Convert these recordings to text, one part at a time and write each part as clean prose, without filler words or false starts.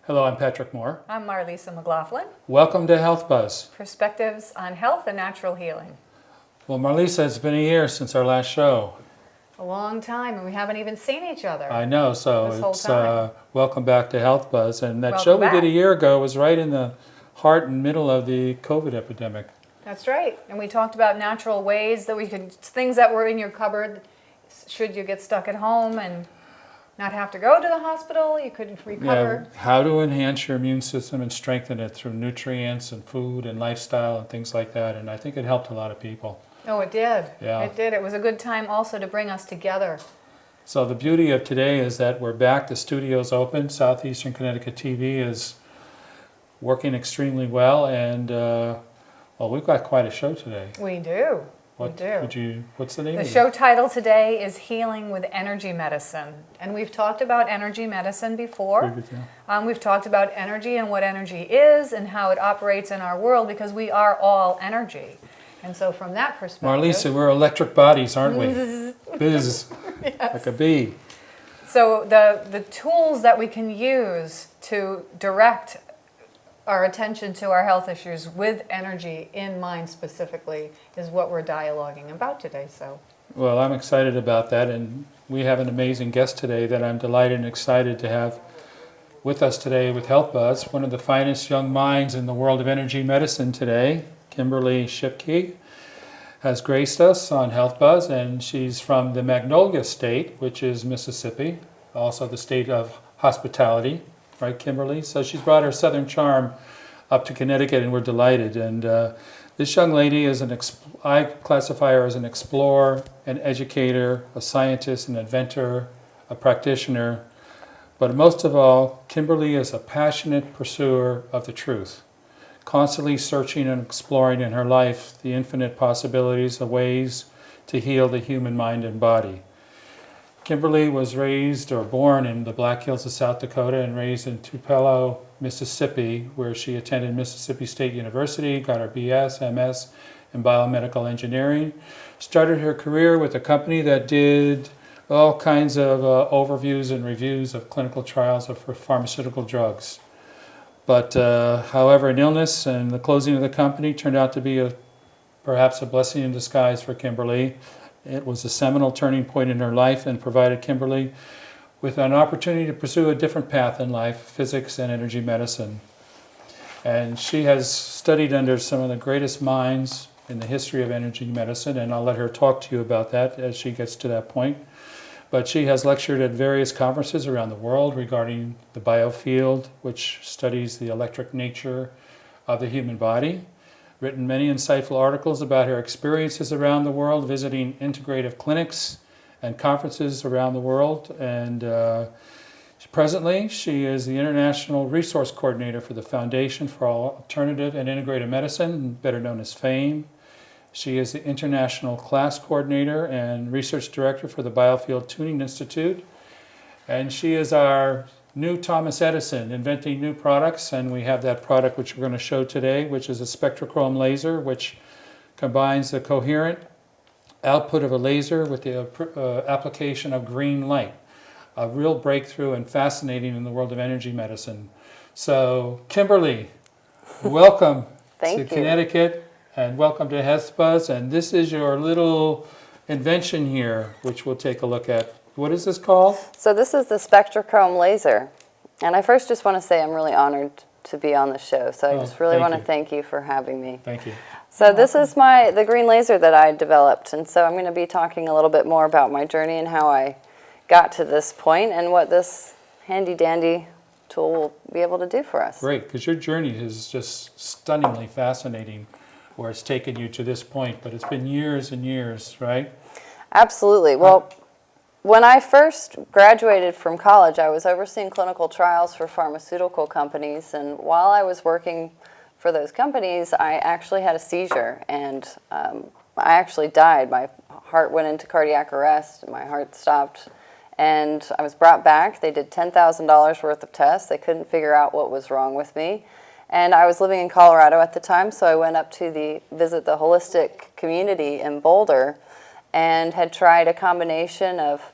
Hello, I'm Patrick Moore. I'm Marlisa McLaughlin. Welcome to Health Buzz. Perspectives on health and natural healing. Well, Marlisa, it's been a year since our last show. A long time, and we haven't even seen each other. I know, so This whole it's time. Welcome back to Health Buzz. And that Welcome show we back. did a year ago was right in the heart and middle of the COVID epidemic. That's right. And we talked about natural ways that we could, things that were in your cupboard, should you get stuck at home and not have to go to the hospital, you could recover. Yeah, how to enhance your immune system and strengthen it through nutrients and food and lifestyle and things like that. And I think it helped a lot of people. Oh, it did. Yeah. It did. It was a good time also to bring us together. So the beauty of today is that we're back. The studio's open. Southeastern Connecticut TV is working extremely well. And, well, we've got quite a show today. We do. What's the name The of show title today is Healing with Energy Medicine. And we've talked about energy medicine before. We've talked about energy and what energy is and how it operates in our world, because we are all energy. And so from that perspective... Marlisa, we're electric bodies, aren't we? Biz, yes. like a bee. So the tools that we can use to direct our attention to our health issues with energy in mind specifically is what we're dialoguing about today. So, well, I'm excited about that, and we have an amazing guest today that I'm delighted and excited to have with us today with Health Buzz, one of the finest young minds in the world of energy medicine today. Kimberly Schipke has graced us on Health Buzz, and she's from the Magnolia State, which is Mississippi, also the state of hospitality. Right, Kimberly? So she's brought her Southern charm up to Connecticut, and we're delighted. And this young lady is I classify her as an explorer, an educator, a scientist, an inventor, a practitioner. But most of all, Kimberly is a passionate pursuer of the truth, constantly searching and exploring in her life the infinite possibilities of ways to heal the human mind and body. Kimberly was raised or born in the Black Hills of South Dakota and raised in Tupelo, Mississippi, where she attended Mississippi State University, got her BS, MS in biomedical engineering. Started her career with a company that did all kinds of overviews and reviews of clinical trials of pharmaceutical drugs. But however, an illness and the closing of the company turned out to be perhaps a blessing in disguise for Kimberly. It was a seminal turning point in her life and provided Kimberly with an opportunity to pursue a different path in life, physics and energy medicine. And she has studied under some of the greatest minds in the history of energy medicine, and I'll let her talk to you about that as she gets to that point. But she has lectured at various conferences around the world regarding the Biofield, which studies the electric nature of the human body. Written many insightful articles about her experiences around the world, visiting integrative clinics and conferences around the world. And presently, she is the International Resource Coordinator for the Foundation for Alternative and Integrative Medicine, better known as FAME. She is the International Class Coordinator and Research Director for the Biofield Tuning Institute. And she is our new Thomas Edison, inventing new products, and we have that product which we're going to show today, which is a spectrochrome laser, which combines the coherent output of a laser with the application of green light. A real breakthrough and fascinating in the world of energy medicine. So, Kimberly, welcome to Connecticut, and welcome to Health Buzz, and this is your little invention here, which we'll take a look at. What is this called? So this is the spectrochrome laser. And I first just want to say I'm really honored to be on the show. So I just really want to thank you for having me. Thank you. So this is the green laser that I developed. And so I'm going to be talking a little bit more about my journey and how I got to this point and what this handy-dandy tool will be able to do for us. Great, because your journey is just stunningly fascinating, where it's taken you to this point. But it's been years and years, right? Absolutely. Well, when I first graduated from college, I was overseeing clinical trials for pharmaceutical companies, and while I was working for those companies, I actually had a seizure, and I actually died. My heart went into cardiac arrest, and my heart stopped, and I was brought back. They did $10,000 worth of tests. They couldn't figure out what was wrong with me, and I was living in Colorado at the time, so I went up to visit the holistic community in Boulder, and had tried a combination of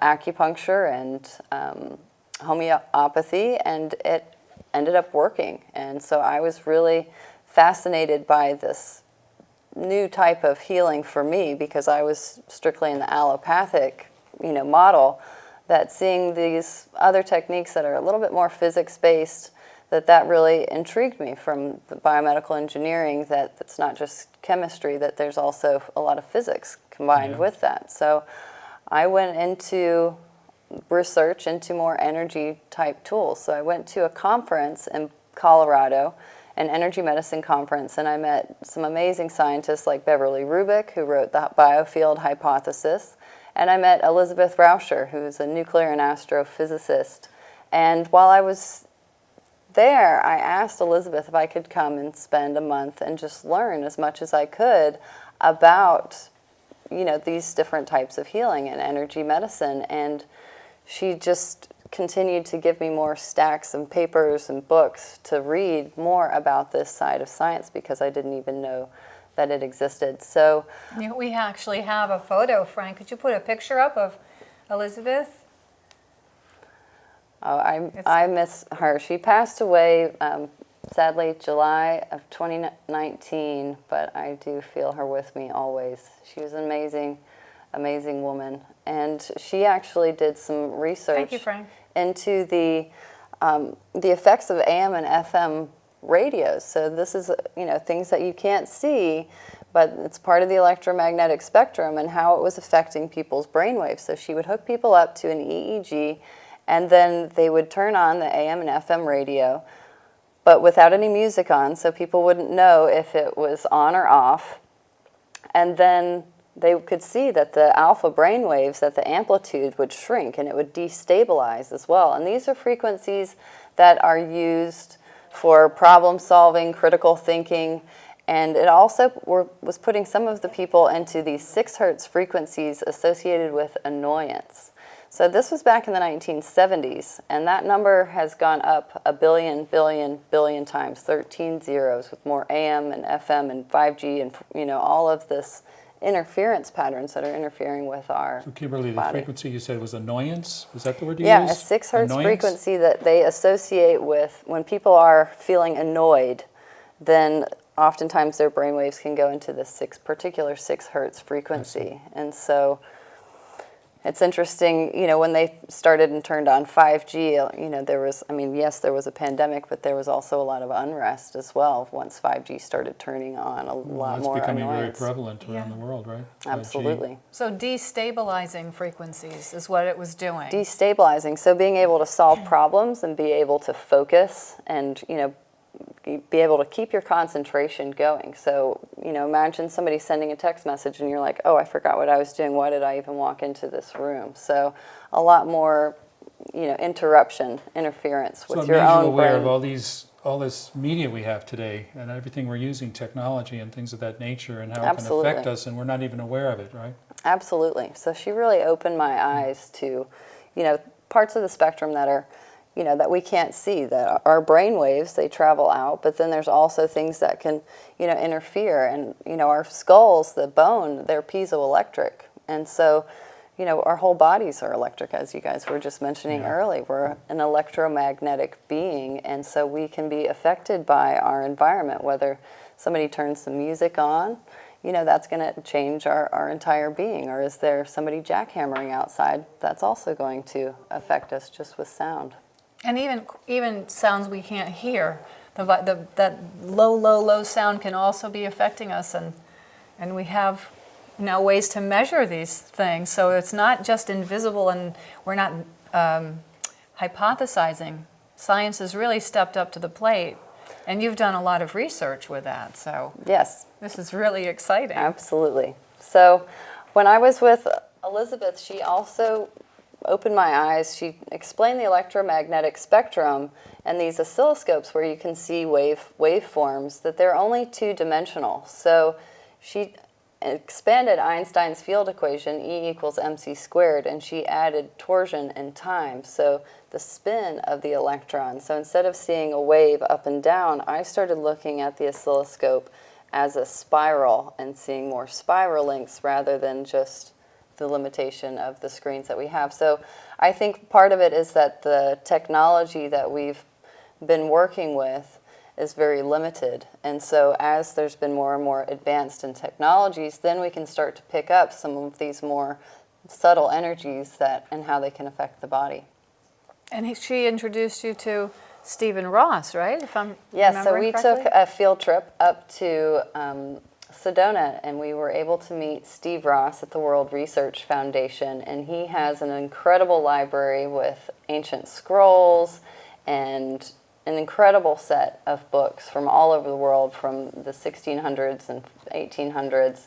acupuncture and homeopathy, and it ended up working. And so I was really fascinated by this new type of healing for me, because I was strictly in the allopathic, model, that seeing these other techniques that are a little bit more physics-based, that really intrigued me, from the biomedical engineering, that it's not just chemistry, that there's also a lot of physics combined with that. So I went into research into more energy type tools. So I went to a conference in Colorado, an energy medicine conference, and I met some amazing scientists like Beverly Rubik, who wrote the Biofield hypothesis, and I met Elizabeth Rauscher, who's a nuclear and astrophysicist. And while I was there, I asked Elizabeth if I could come and spend a month and just learn as much as I could about, these different types of healing and energy medicine. And she just continued to give me more stacks and papers and books to read more about this side of science, because I didn't even know that it existed. So We actually have a photo, Frank. Could you put a picture up of Elizabeth? oh, I miss her. She passed away, sadly, July of 2019, but I do feel her with me always. She was an amazing, amazing woman. And she actually did some research Thank you, Frank. into the effects of AM and FM radios. So this is, things that you can't see, but it's part of the electromagnetic spectrum, and how it was affecting people's brainwaves. So she would hook people up to an EEG, and then they would turn on the AM and FM radio, but without any music on, so people wouldn't know if it was on or off. And then they could see that the alpha brain waves, that the amplitude would shrink and it would destabilize as well. And these are frequencies that are used for problem solving, critical thinking, and it also was putting some of the people into these 6 hertz frequencies associated with annoyance. So this was back in the 1970s, and that number has gone up a billion times, 13 zeros, with more AM and FM and 5G and all of this interference patterns that are interfering with our So Kimberly, the body. frequency you said was annoyance? Was that the word you Yeah, used? a 6 hertz Annoyance? frequency that they associate with when people are feeling annoyed, then oftentimes their brainwaves can go into this particular 6 hertz frequency. And so it's interesting, when they started and turned on 5G, there was, yes, there was a pandemic, but there was also a lot of unrest as well once 5G started turning on, lot more It's becoming annoyance. very prevalent around the world, right? 5G. Absolutely. So destabilizing frequencies is what it was doing. Destabilizing, so being able to solve problems and be able to focus and, be able to keep your concentration going. So, imagine somebody sending a text message and you're like, oh, I forgot what I was doing. Why did I even walk into this room? So a lot more, interference with your So it made you own aware brain. of all this media we have today, and everything we're using, technology and things of that nature, and how Absolutely. it can affect us, and we're not even aware of it, right? Absolutely. So she really opened my eyes to, parts of the spectrum that are, that we can't see, that our brain waves, they travel out, but then there's also things that can, interfere. And, our skulls, the bone, they're piezoelectric. And so, our whole bodies are electric, as you guys were just mentioning earlier. We're an electromagnetic being, and so we can be affected by our environment, whether somebody turns some music on, that's going to change our entire being. Or is there somebody jackhammering outside? That's also going to affect us just with sound. And even sounds we can't hear, that low sound can also be affecting us, and we have now ways to measure these things. So it's not just invisible, and we're not hypothesizing. Science has really stepped up to the plate, and you've done a lot of research with that. So Yes. this is really exciting. Absolutely. So when I was with Elizabeth, she also opened my eyes. She explained the electromagnetic spectrum and these oscilloscopes where you can see waveforms, that they're only two-dimensional. So she expanded Einstein's field equation, E equals mc squared, and she added torsion and time, so the spin of the electron. So instead of seeing a wave up and down, I started looking at the oscilloscope as a spiral and seeing more spiral links rather than just the limitation of the screens that we have. So I think part of it is that the technology that we've been working with is very limited. And so as there's been more and more advanced in technologies, then we can start to pick up some of these more subtle energies and how they can affect the body. And she introduced you to Stephen Ross, right? If I'm Yes, so we remembering took correctly? a field trip up to Sedona, and we were able to meet Steve Ross at the World Research Foundation, and he has an incredible library with ancient scrolls and an incredible set of books from all over the world, from the 1600s and 1800s.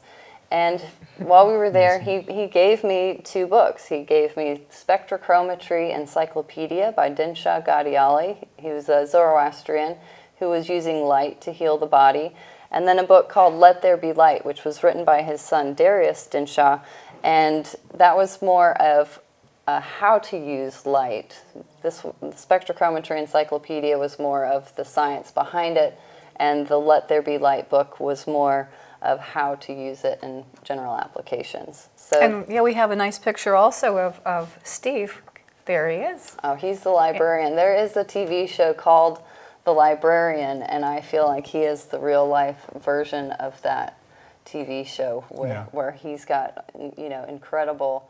And while we were there, he gave me 2 books. He gave me Spectrochrometry Encyclopedia by Dinsha Gadiali. He was a Zoroastrian who was using light to heal the body. And then a book called Let There Be Light, which was written by his son Darius Dinsha. And that was more of how to use light. This Spectrochrometry Encyclopedia was more of the science behind it, and the Let There Be Light book was more of how to use it in general applications. So, And yeah, we have a nice picture also of Steve. There he is. oh, he's the librarian. There is a TV show called The Librarian, and I feel like he is the real life version of that TV show where he's got, incredible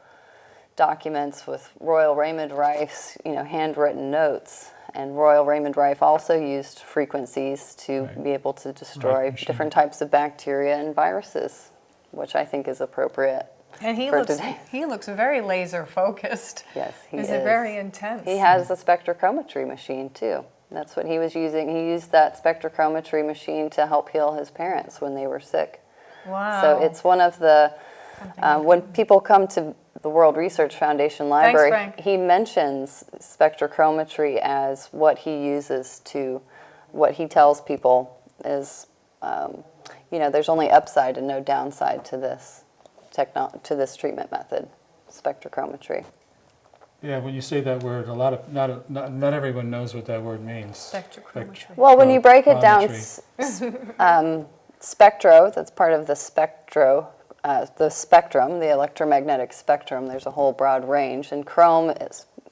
documents with Royal Raymond Rife's, handwritten notes. And Royal Raymond Rife also used frequencies to be able to destroy different types of bacteria and viruses, which I think is appropriate. And today. he looks very laser focused. Yes, he is. He's very intense. He has a spectrochrometry machine too. That's what he was using. He used that spectrochrometry machine to help heal his parents when they were sick. Wow. So it's one of the, when people come to the World Research Foundation Library, Frank. he mentions spectrochrometry as what he uses to, what he tells people is, there's only upside and no downside to this to this treatment method, spectrochrometry. Yeah, when you say that word, not everyone knows what that word means. Spectrochrometry. Well, when you break it down, Spectrometry. spectro, that's part of the the spectrum, the electromagnetic spectrum. There's a whole broad range, and chrome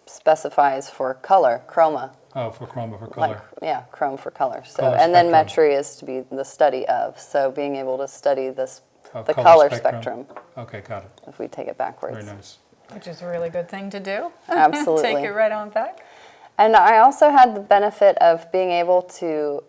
specifies for color, chroma. Oh, for chroma, for color. Chrome for color. So, Color and then spectrum. metry is to be the study of. So, being able to study the color color spectrum. Okay, got it. If we take it backwards. Very nice. Which is a really good thing to do. Absolutely. Take it right on back. And I also had the benefit of being able to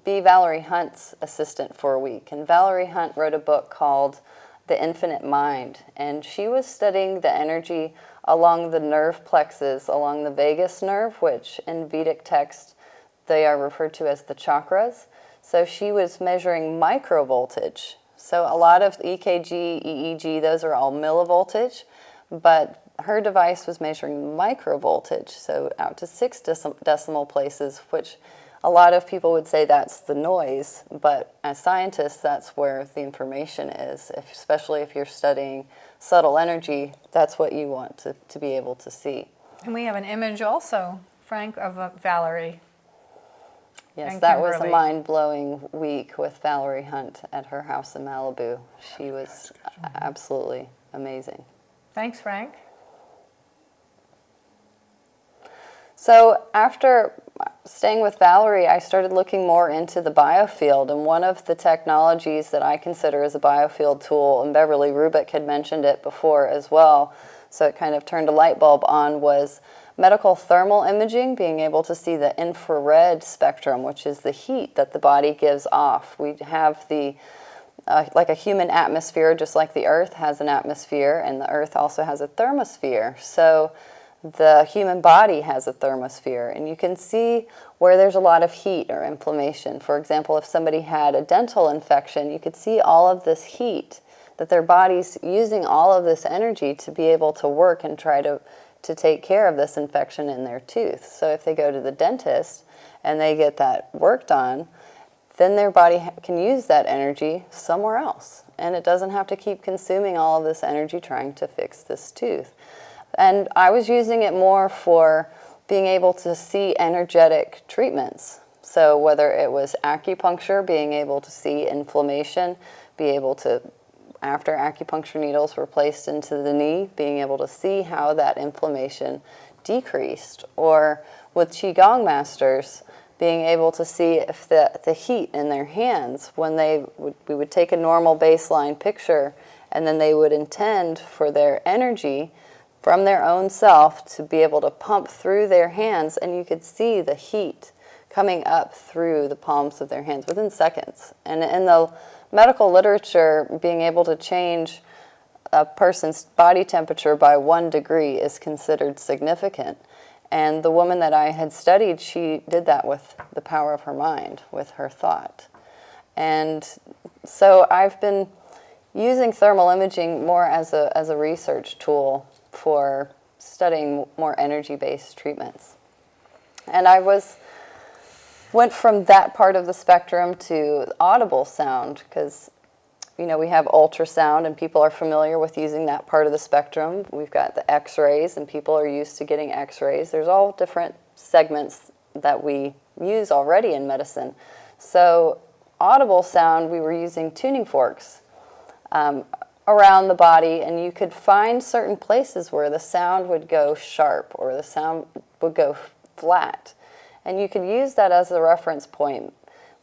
be Valerie Hunt's assistant for a week. And Valerie Hunt wrote a book called The Infinite Mind. And she was studying the energy along the nerve plexus, along the vagus nerve, which in Vedic text they are referred to as the chakras. So she was measuring microvoltage. So a lot of EKG, EEG, those are all millivoltage, but her device was measuring microvoltage, so out to 6 decimal places, which a lot of people would say that's the noise, but as scientists, that's where the information is. Especially if you're studying subtle energy, that's what you want to be able to see. And we have an image also, Frank, of Valerie. Yes, And that was a Kimberly. mind-blowing week with Valerie Hunt at her house in Malibu. She was absolutely amazing. Thanks, Frank. So after staying with Valerie, I started looking more into the biofield, and one of the technologies that I consider as a biofield tool, and Beverly Rubik had mentioned it before as well, so it kind of turned a light bulb on, was medical thermal imaging, being able to see the infrared spectrum, which is the heat that the body gives off. We have the like a human atmosphere, just like the Earth has an atmosphere, and the Earth also has a thermosphere. So the human body has a thermosphere, and you can see where there's a lot of heat or inflammation. For example, if somebody had a dental infection, you could see all of this heat, that their body's using all of this energy to be able to work and try to take care of this infection in their tooth. So if they go to the dentist and they get that worked on, then their body can use that energy somewhere else. And it doesn't have to keep consuming all of this energy trying to fix this tooth. And I was using it more for being able to see energetic treatments. So whether it was acupuncture, being able to see inflammation, be able to after acupuncture needles were placed into the knee, being able to see how that inflammation decreased. Or with Qigong masters, being able to see if the heat in their hands, when we would take a normal baseline picture, and then they would intend for their energy from their own self to be able to pump through their hands, and you could see the heat coming up through the palms of their hands within seconds. And in the medical literature, being able to change a person's body temperature by 1 degree is considered significant. And the woman that I had studied, she did that with the power of her mind, with her thought. And so I've been using thermal imaging more as a research tool for studying more energy-based treatments. And I went from that part of the spectrum to audible sound, because we have ultrasound and people are familiar with using that part of the spectrum. We've got the x-rays and people are used to getting x-rays. There's all different segments that we use already in medicine. So audible sound, we were using tuning forks around the body, and you could find certain places where the sound would go sharp or the sound would go flat. And you could use that as a reference point.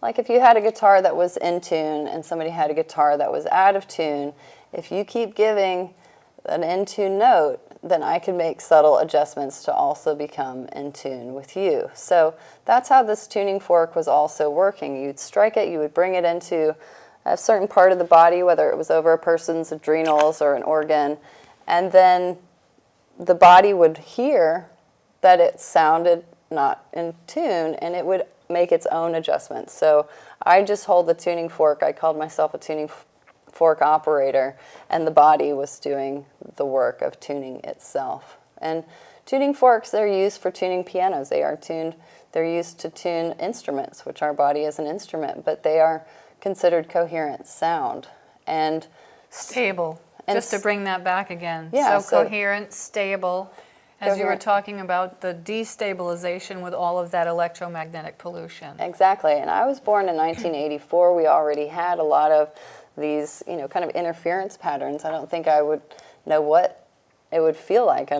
Like if you had a guitar that was in tune and somebody had a guitar that was out of tune, if you keep giving an in tune note, then I could make subtle adjustments to also become in tune with you. So that's how this tuning fork was also working. You'd strike it, you would bring it into a certain part of the body, whether it was over a person's adrenals or an organ, and then the body would hear that it sounded not in tune, and it would make its own adjustments. So I just hold the tuning fork. I called myself a tuning fork operator, and the body was doing the work of tuning itself. And tuning forks, they're used for tuning pianos. They're used to tune instruments, which our body is an instrument, but they are considered coherent sound and stable. Just to bring that back again. Yeah, so coherent, stable. As you were Coherent. talking about the destabilization with all of that electromagnetic pollution. Exactly. And I was born in 1984. We already had a lot of these, kind of interference patterns. I don't think I would know what it would feel like.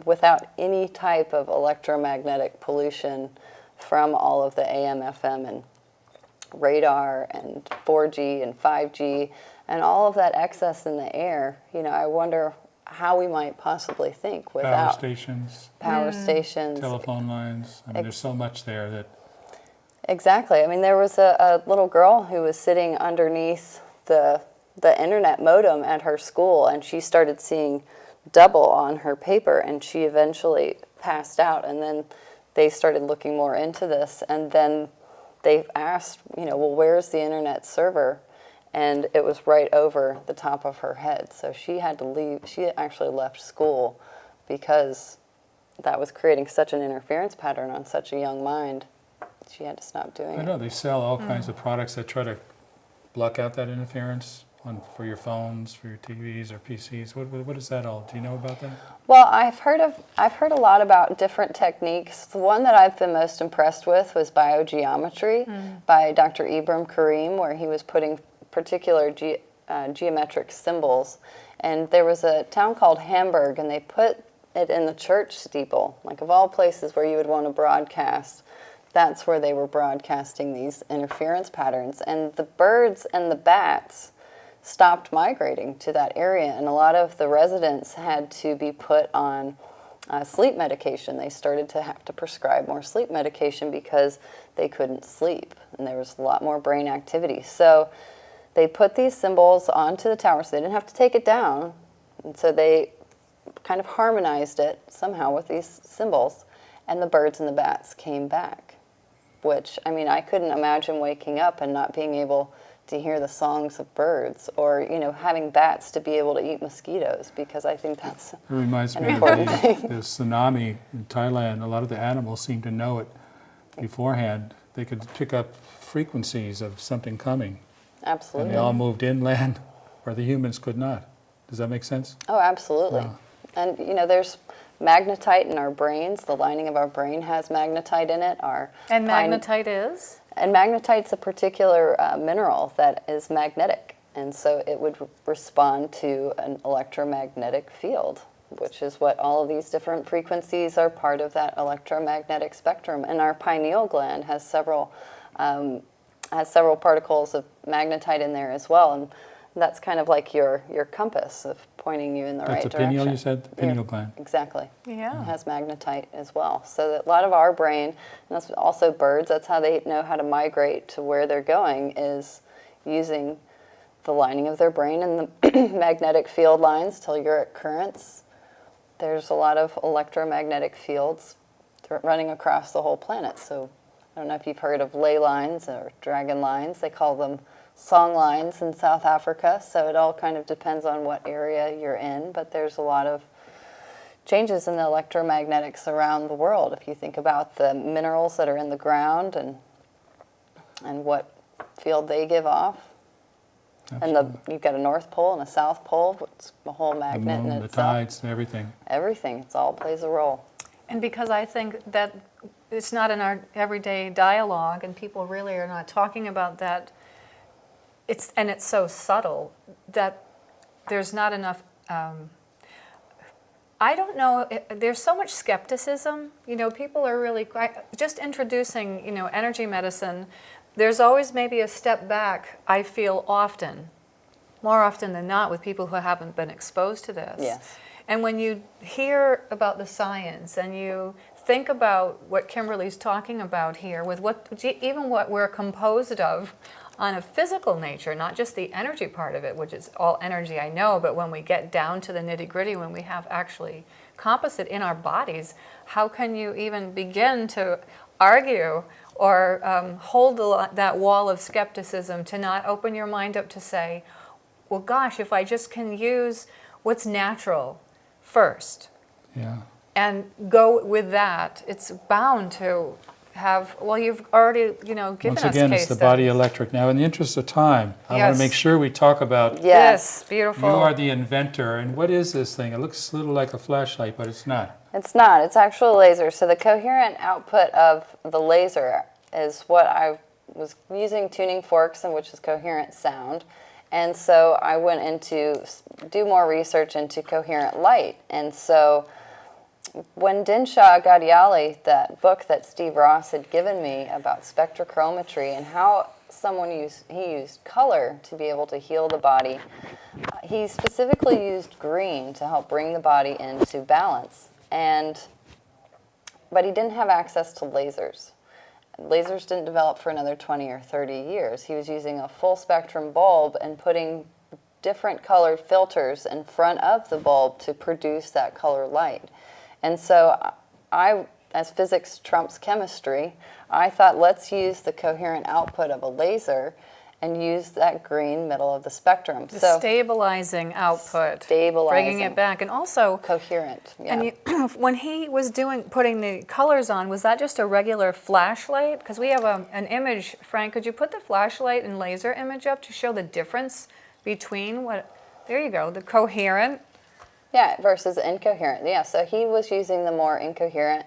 Without any type of electromagnetic pollution from all of the AM, FM, and radar, and 4G and 5G, and all of that excess in the air. I wonder how we might possibly think without power stations, telephone lines. There's so much there that... Exactly. There was a little girl who was sitting underneath the internet modem at her school, and she started seeing double on her paper, and she eventually passed out. And then they started looking more into this, and then they asked, well, where's the internet server? And it was right over the top of her head. So she had to leave. She actually left school because that was creating such an interference pattern on such a young mind. She had to stop doing it. I know they sell all kinds of products that try to block out that interference for your phones, for your TVs or PCs. What is that all? Do you know about that? Well, I've heard a lot about different techniques. The one that I've been most impressed with was Biogeometry by Dr. Ibram Karim, where he was putting particular geometric symbols. And there was a town called Hamburg, and they put it in the church steeple, like of all places where you would want to broadcast. That's where they were broadcasting these interference patterns. And the birds and the bats stopped migrating to that area, and a lot of the residents had to be put on sleep medication. They started to have to prescribe more sleep medication because they couldn't sleep, and there was a lot more brain activity. So they put these symbols onto the tower, so they didn't have to take it down, and so they kind of harmonized it somehow with these symbols, and the birds and the bats came back, which, I couldn't imagine waking up and not being able to hear the songs of birds, or having bats to be able to eat mosquitoes, because I think that's It reminds me of the tsunami in Thailand. A lot of the animals seem to know it beforehand. They could pick up frequencies of something coming. Absolutely. And they all moved inland where the humans could not. Does that make sense? Oh, absolutely. Yeah. And there's magnetite in our brains. The lining of our brain has magnetite in it. And magnetite is? And magnetite's a particular mineral that is magnetic. And so it would respond to an electromagnetic field, which is what all of these different frequencies are part of that electromagnetic spectrum. And our pineal gland has several particles of magnetite in there as well. And that's kind of like your compass of pointing you in the right That's a direction. pineal, you said? The pineal gland. Exactly. Yeah. It has magnetite as well. So that a lot of our brain, and that's also birds, that's how they know how to migrate to where they're going, is using the lining of their brain and the magnetic field lines, telluric currents. There's a lot of electromagnetic fields running across the whole planet. So I don't know if you've heard of ley lines or dragon lines. They call them song lines in South Africa. So it all kind of depends on what area you're in. But there's a lot of changes in the electromagnetics around the world. If you think about the minerals that are in the ground and what field they give off. Absolutely. And you've got a North Pole and a South Pole. It's a whole The magnet moon, in the itself. tides, everything. Everything. It all plays a role. And because I think that it's not in our everyday dialogue, and people really are not talking about that, it's so subtle that there's not enough. I don't know. There's so much skepticism. People are really just introducing, energy medicine. There's always maybe a step back, I feel more often than not, with people who haven't been exposed to this. Yes. And when you hear about the science and you think about what Kimberly's talking about here, with even what we're composed of on a physical nature, not just the energy part of it, which is all energy, I know, but when we get down to the nitty-gritty, when we have actually composite in our bodies, how can you even begin to argue or hold that wall of skepticism, to not open your mind up to say, well, gosh, if I just can use what's natural first Yeah. and go with that, it's bound to have, well, you've already, given Once us again, case it's the body studies. electric. Now, in the interest of time, I want Yes. to make sure we talk about Yes, beautiful. you are the inventor. And what is this thing? It looks a little like a flashlight, but it's not. It's not. It's actual laser. So the coherent output of the laser is what I was using tuning forks, and which is coherent sound. And so I went into do more research into coherent light. And so when Dinshaw Gadiali, that book that Steve Ross had given me about spectrochrometry and how he used color to be able to heal the body, he specifically used green to help bring the body into balance. But he didn't have access to lasers. Lasers didn't develop for another 20 or 30 years. He was using a full spectrum bulb and putting different colored filters in front of the bulb to produce that color light. And so I, as physics trumps chemistry, I thought, let's use the coherent output of a laser and use that green middle of the spectrum. The stabilizing output, bringing it back, and also coherent. Yeah. And when he was putting the colors on, was that just a regular flashlight? Because we have an image. Frank, could you put the flashlight and laser image up to show the difference between what? There you go, the coherent. Yeah, versus incoherent. Yeah, so he was using the more incoherent.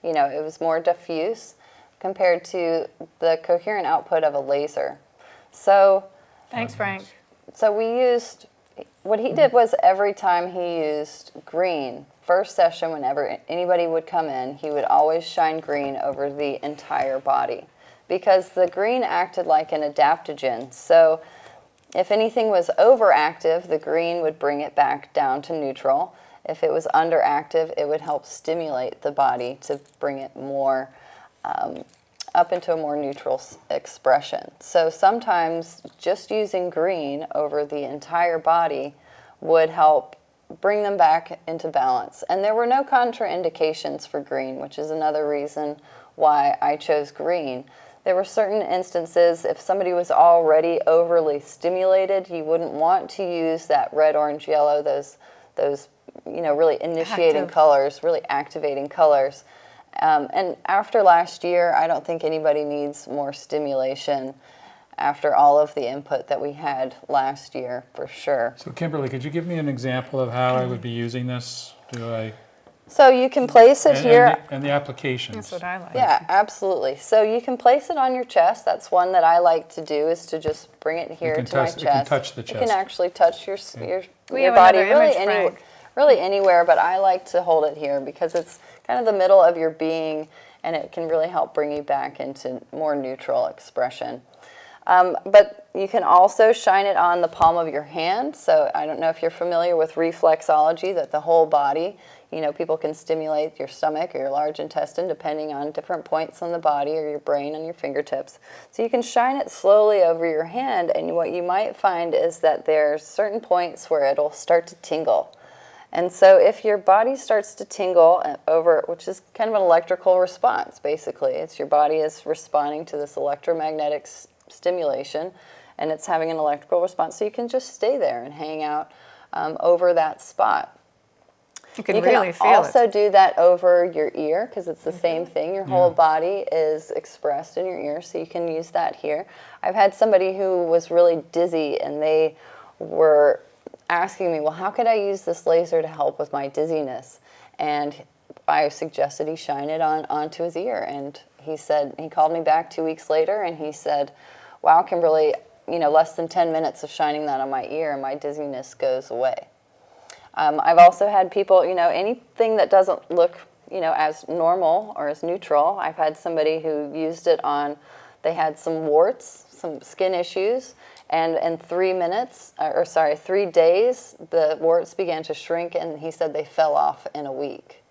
It was more diffuse compared to the coherent output of a laser. So, thanks, Frank. So what he did was every time he used green, first session, whenever anybody would come in, he would always shine green over the entire body, because the green acted like an adaptogen. So if anything was overactive, the green would bring it back down to neutral. If it was underactive, it would help stimulate the body to bring it more up into a more neutral expression. So sometimes just using green over the entire body would help bring them back into balance. And there were no contraindications for green, which is another reason why I chose green. There were certain instances, if somebody was already overly stimulated, you wouldn't want to use that red, orange, yellow, those really initiating colors, really activating colors. And after last year, I don't think anybody needs more stimulation after all of the input that we had last year, for sure. So, Kimberly, could you give me an example of how I would be using this? So you can place it here. And the applications. That's what I like. Yeah, absolutely. So you can place it on your chest. That's one that I like to do, is to just bring it here to my chest. It can touch the You chest. can actually touch your We have body another image, Frank. really anywhere, but I like to hold it here because it's kind of the middle of your being, and it can really help bring you back into more neutral expression. But you can also shine it on the palm of your hand. So I don't know if you're familiar with reflexology, that the whole body, people can stimulate your stomach or your large intestine depending on different points on the body, or your brain on your fingertips. So you can shine it slowly over your hand, and what you might find is that there's certain points where it'll start to tingle. And so if your body starts to tingle over, which is kind of an electrical response, basically, it's your body is responding to this electromagnetic stimulation, and it's having an electrical response. So you can just stay there and hang out over that spot. You can really feel it. You can also do that over your ear, because it's the same thing. Your whole body is expressed in your ear, so you can use that here. I've had somebody who was really dizzy, and they were asking me, well, how could I use this laser to help with my dizziness? And I suggested he shine it onto his ear, and he called me back 2 weeks later, and he said, wow, Kimberly, less than 10 minutes of shining that on my ear and my dizziness goes away. I've also had people, anything that doesn't look, as normal or as neutral. I've had somebody who used it on, they had some warts, some skin issues, and in 3 days, the warts began to shrink, and he said they fell off in a week.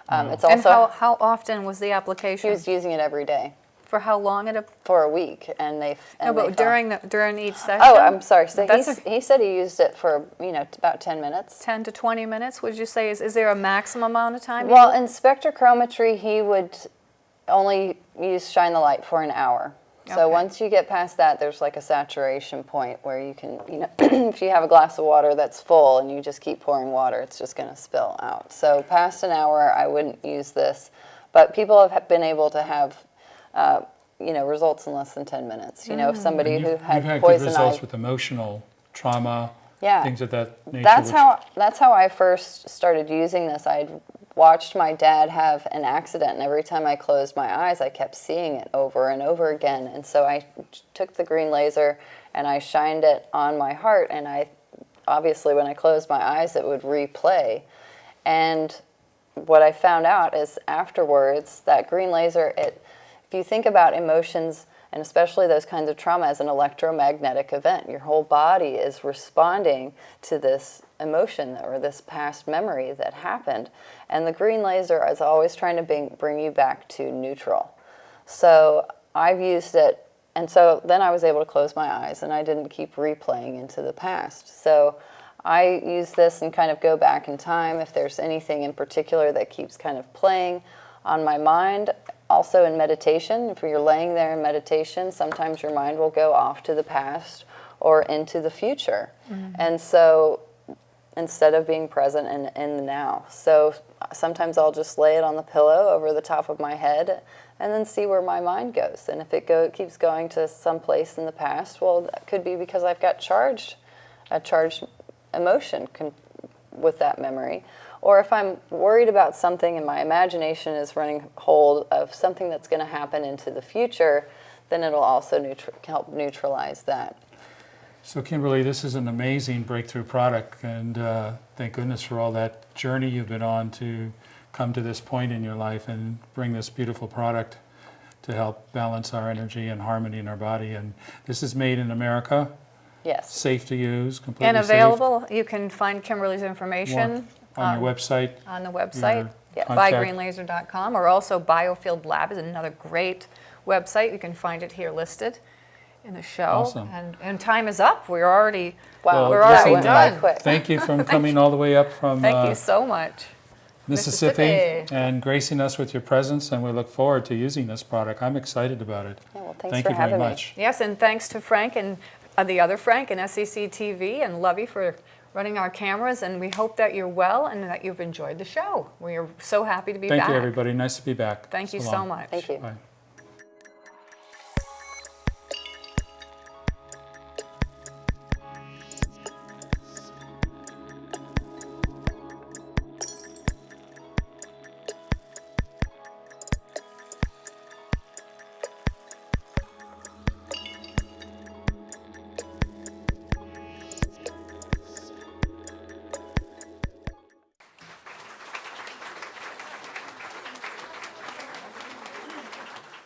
It's also, and how often was the application? He was using it every day. For how long? For a week, and they. No, but during each session. Oh, I'm sorry. So he said he used it for about 10 minutes. 10 to 20 minutes. Would you say is there a maximum amount of time? Well, in spectrochrometry, he would only shine the light for an hour. So once you get past that, there's like a saturation point where you can, if you have a glass of water that's full and you just keep pouring water, it's just going to spill out. So past an hour, I wouldn't use this. But people have been able to have, results in less than 10 minutes. If somebody who had you've had poison good results ivy, with emotional trauma, things of that nature. That's how I first started using this. I'd watched my dad have an accident, and every time I closed my eyes, I kept seeing it over and over again. And so I took the green laser and I shined it on my heart, and obviously when I closed my eyes, it would replay. And what I found out is afterwards, that green laser, if you think about emotions, and especially those kinds of trauma, as an electromagnetic event, your whole body is responding to this emotion or this past memory that happened. And the green laser is always trying to bring you back to neutral. So I've used it, and so then I was able to close my eyes, and I didn't keep replaying into the past. So I use this and kind of go back in time if there's anything in particular that keeps kind of playing on my mind. Also in meditation, if you're laying there in meditation, sometimes your mind will go off to the past or into the future. Mm-hmm. And so instead of being present in the now. So sometimes I'll just lay it on the pillow over the top of my head and then see where my mind goes. And if it keeps going to some place in the past, well, that could be because I've got a charged emotion with that memory. Or if I'm worried about something and my imagination is running hold of something that's going to happen into the future, then it'll also help neutralize that. So Kimberly, this is an amazing breakthrough product, and thank goodness for all that journey you've been on to come to this point in your life and bring this beautiful product to help balance our energy and harmony in our body. And this is made in America. Yes. Safe to use, completely and available. Safe. You can find Kimberly's information on your website. On the website, yes. bygreenlaser.com, or also Biofield Lab is another great website. You can find it here listed in the show. Awesome. And time is up. We're already done. Thank you for coming all the way up from Thank you so much. Mississippi, and gracing us with your presence, and we look forward to using this product. I'm excited about it. Yeah, well, thanks Thank for you very having much. me. Yes, and thanks to Frank and the other Frank and SEC TV and Lovey for running our cameras, and we hope that you're well and that you've enjoyed the show. We are so happy to be back. Thank you, everybody. Nice to be back. Thank you so so much. Thank you. Bye.